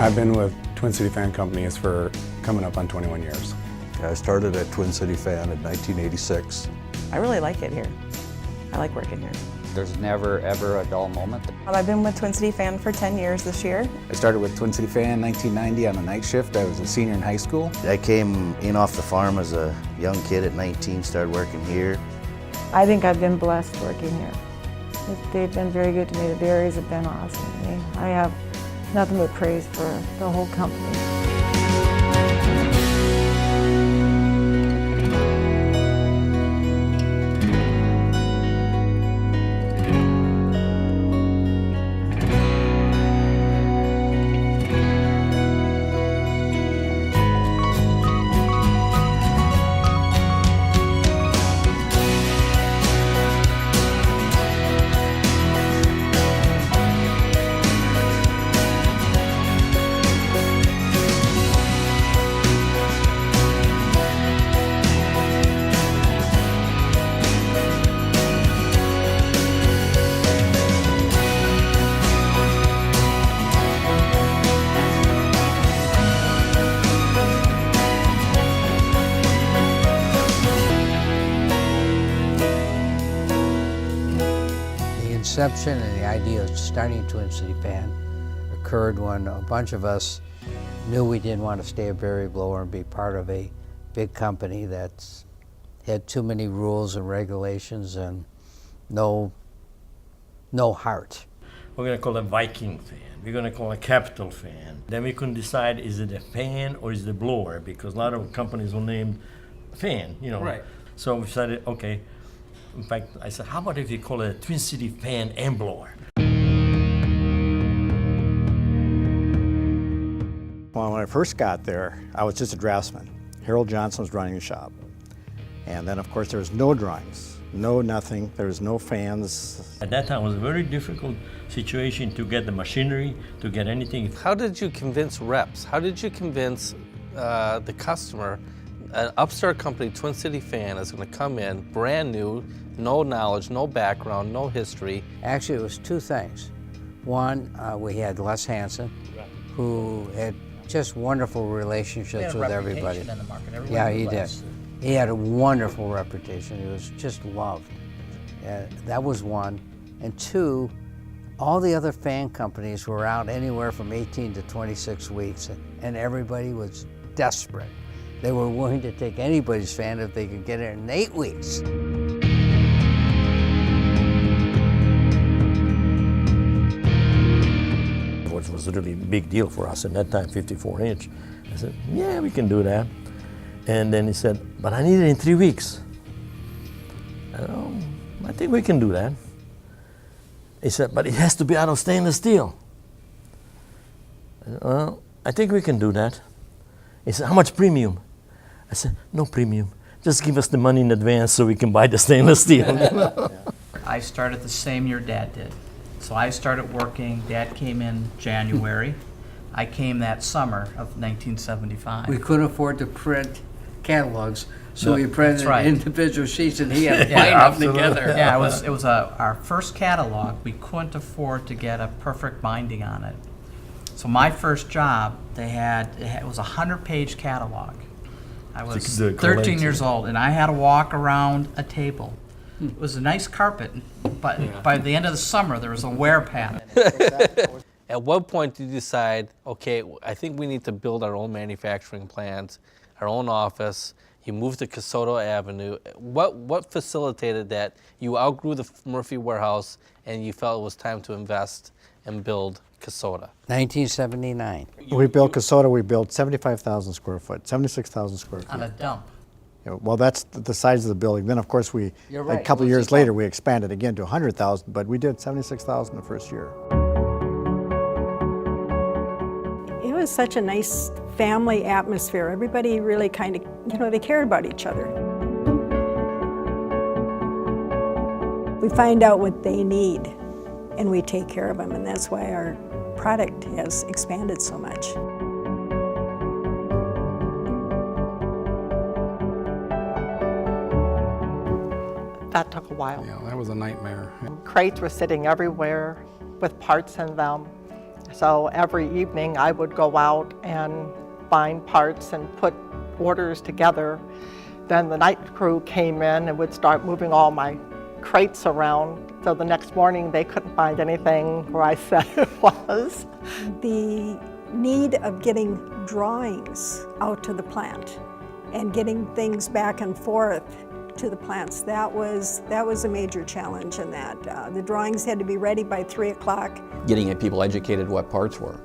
I've been with Twin City Fan Companies for coming up on 21 years. I started at Twin City Fan in 1986. I really like it here. I like working here. There's never, ever a dull moment. I've been with Twin City Fan for 10 years this year. I started with Twin City Fan in 1990 on a night shift. I was a senior in high school. I came in off the farm as a young kid at 19, started working here. I think I've been blessed working here. They've been very good to me. The berries have been awesome to me. I have nothing but praise for the whole company. The inception and the idea of starting Twin City Fan occurred when a bunch of us knew we didn't want to stay a berry blower and be part of a big company that had too many rules and regulations and no heart. We're going to call it Viking fan. We're going to call it Capital fan. Then we couldn't decide, is it a fan or is it a blower? Because a lot of companies will name fan, you know. Right. So we decided, okay. In fact, I said, how about if you call it a Twin City Fan and blower? Well, when I first got there, I was just a draftsman. Harold Johnson was running the shop. And then, of course, there was no drawings, no nothing. There was no fans. At that time, it was a very difficult situation to get the machinery, to get anything. How did you convince reps? How did you convince the customer an upstart company, Twin City Fan, is going to come in brand new, no knowledge, no background, no history? Actually, it was two things. One, we had Les Hansen, who had just wonderful relationships with everybody. In the market. Yeah, he did. He had a wonderful reputation. He was just loved. That was one. And two, all the other fan companies were out anywhere from 18 to 26 weeks, and everybody was desperate. They were willing to take anybody's fan if they could get it in 8 weeks. Which was really a big deal for us at that time, 54-inch. I said, yeah, we can do that. And then he said, but I need it in 3 weeks. I think we can do that. He said, but it has to be out of stainless steel. I said, well, I think we can do that. He said, how much premium? I said, no premium. Just give us the money in advance so we can buy the stainless steel. I started the same year Dad did. So I started working, Dad came in January. I came that summer of 1975. We couldn't afford to print catalogs, so we printed right. individual sheets, and he had to bind them together. Yeah, it was our first catalog. We couldn't afford to get a perfect binding on it. So my first job, it was a 100-page catalog. I was 13 years old, and I had to walk around a table. It was a nice carpet, but by the end of the summer, there was a wear pattern. At what point did you decide, okay, I think we need to build our own manufacturing plant, our own office? You moved to Casoto Avenue. What facilitated that? You outgrew the Murphy warehouse, and you felt it was time to invest and build Casoto. 1979. We built Casoto, we built 75,000 square foot, 76,000 square feet. On a dump. Yeah, well, that's the size of the building. Then, of course, You're right. a couple of years later, we expanded again to 100,000, but we did 76,000 the first year. It was such a nice family atmosphere. Everybody really kind of, they cared about each other. We find out what they need, and we take care of them, and that's why our product has expanded so much. That took a while. Yeah, that was a nightmare. Crates were sitting everywhere with parts in them. So every evening I would go out and find parts and put orders together. Then the night crew came in and would start moving all my crates around. So the next morning they couldn't find anything where I said it was. The need of getting drawings out to the plant and getting things back and forth to the plants, that was a major challenge in that. The drawings had to be ready by 3 o'clock. Getting people educated what parts were.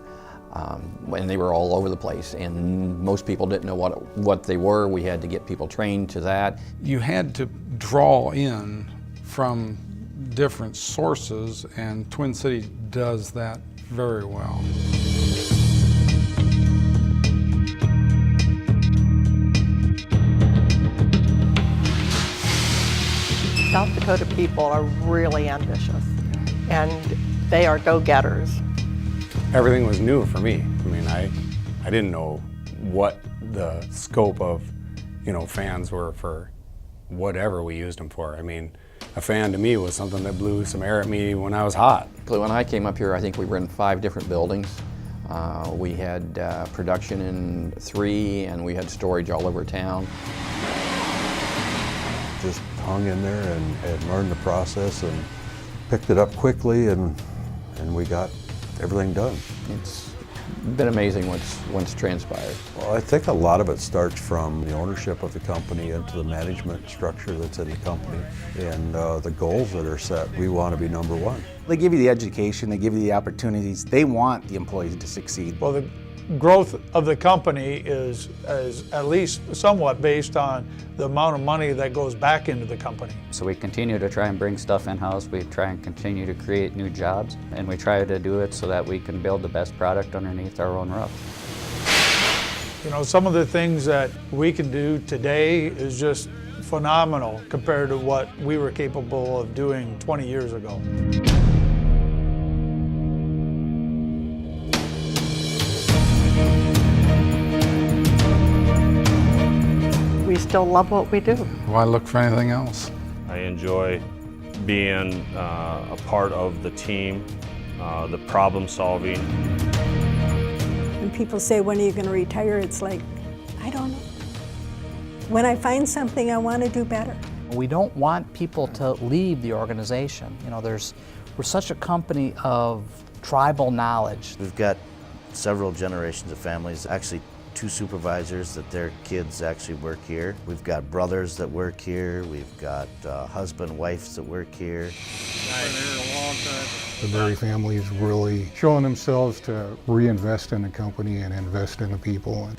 And they were all over the place, and most people didn't know what they were. We had to get people trained to that. You had to draw in from different sources, and Twin City does that very well. South Dakota people are really ambitious, and they are go-getters. Everything was new for me. I mean, I didn't know what the scope of, fans were for whatever we used them for. I mean, a fan to me was something that blew some air at me when I was hot. When I came up here, I think we were in 5 different buildings. We had production in 3, and we had storage all over town. Just hung in there and learned the process and picked it up quickly, and we got everything done. It's been amazing what's transpired. Well, I think a lot of it starts from the ownership of the company into the management structure that's in the company and the goals that are set. We want to be number 1. They give you the education, they give you the opportunities. They want the employees to succeed. Well, the growth of the company is at least somewhat based on the amount of money that goes back into the company. So we continue to try and bring stuff in-house. We try and continue to create new jobs, and we try to do it so that we can build the best product underneath our own roof. Some of the things that we can do today is just phenomenal compared to what we were capable of doing 20 years ago. We still love what we do. Why look for anything else? I enjoy being a part of the team, the problem solving. When people say, when are you going to retire? It's like, I don't know. When I find something I want to do better. We don't want people to leave the organization. We're such a company of tribal knowledge. We've got several generations of families, actually 2 supervisors that their kids actually work here. We've got brothers that work here. We've got husband, wives that work here. The Berry family is really showing themselves to reinvest in the company and invest in the people.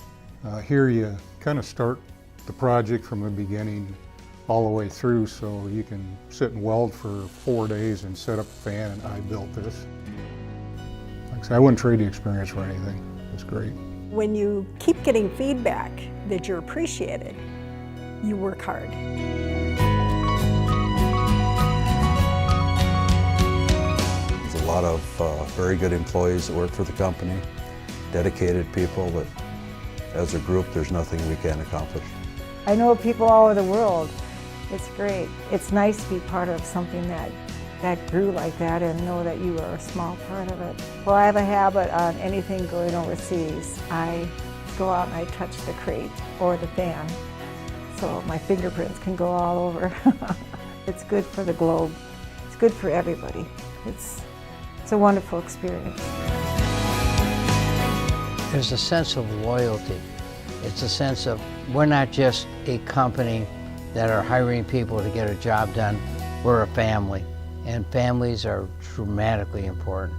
Here you kind of start the project from the beginning all the way through, so you can sit and weld for 4 days and set up a fan, and I built this. Like I said, I wouldn't trade the experience for anything. It's great. When you keep getting feedback that you're appreciated, you work hard. There's a lot of very good employees that work for the company, dedicated people that, as a group, there's nothing we can't accomplish. I know people all over the world. It's great. It's nice to be part of something that grew like that and know that you are a small part of it. Well, I have a habit on anything going overseas. I go out and I touch the crate or the fan so my fingerprints can go all over. It's good for the globe. It's good for everybody. It's a wonderful experience. There's a sense of loyalty. It's a sense of we're not just a company that are hiring people to get a job done. We're a family. And families are dramatically important.